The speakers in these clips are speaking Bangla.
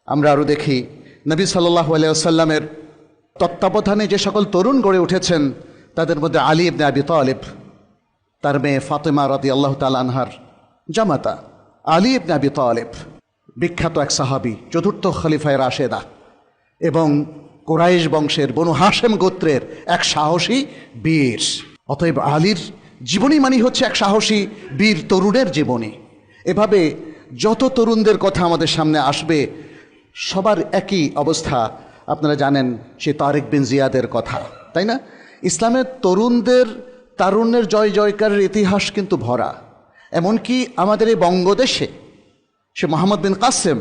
আমরা আরও দেখি নবী সাল্লাল্লাহু আলাইহি ওয়াসাল্লামের তত্ত্বাবধানে যে সকল তরুণ গড়ে উঠেছেন তাদের মধ্যে আলী ইবনে আবি তালিব, তার মেয়ে ফাতেমা রাদিয়াল্লাহু তাআলা আনহার জামাতা আলী ইবনে আবি তালিব, বিখ্যাত এক সাহাবী, চতুর্থ খলিফায়ে রাশেদা এবং কুরাইশ বংশের বনু হাশেম গোত্রের এক সাহসী বীর। অতএব আলীর জীবনী মানে হচ্ছে এক সাহসী বীর তরুণের জীবনী। এভাবে যত তরুণদের কথা আমাদের সামনে আসবে সবার একই অবস্থা। আপনারা জানেন সে তারেক বিন জিয়াদের কথা, তাই না? ইসলামের তরুণদের তারুণ্যের জয় জয়কারের ইতিহাস কিন্তু ভরা। এমনকি আমাদের এই বঙ্গদেশে সে মোহাম্মদ বিন কাসেম,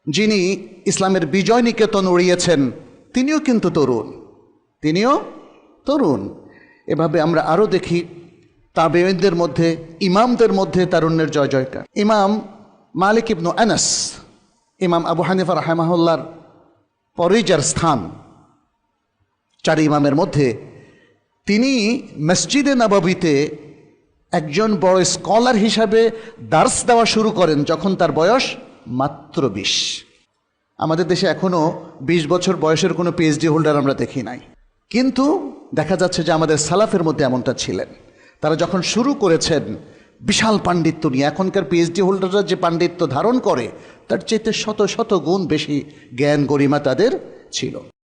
যিনি ইসলামের বিজয় নিকেতন উড়িয়েছেন, তিনিও কিন্তু তরুণ। এভাবে আমরা আরও দেখি তাবেঈনদের মধ্যে, ইমামদের মধ্যে তারুণ্যের জয় জয়কার। ইমাম মালিক ইবনু আনাস, ইমাম আবু হানিফা রাহিমাহুল্লাহর পরেই যার স্থান চার ইমামের মধ্যে, তিনি মসজিদে নববীতে একজন বড় স্কলার হিসাবে দার্স দেওয়া শুরু করেন যখন তার বয়স মাত্র 20। আমাদের দেশে এখনও 20 বছর বয়সের কোনো পিএইচডি হোল্ডার আমরা দেখি নাই, কিন্তু দেখা যাচ্ছে যে আমাদের সালাফের মধ্যে এমনটা ছিলেন। তারা যখন শুরু করেছেন বিশাল পাণ্ডিত্য নিয়ে, এখনকার পিএইচডি হোল্ডাররা যে পাণ্ডিত্য ধারণ করে তার চাইতে শত শত গুণ বেশি জ্ঞান গরিমা তাদের ছিল।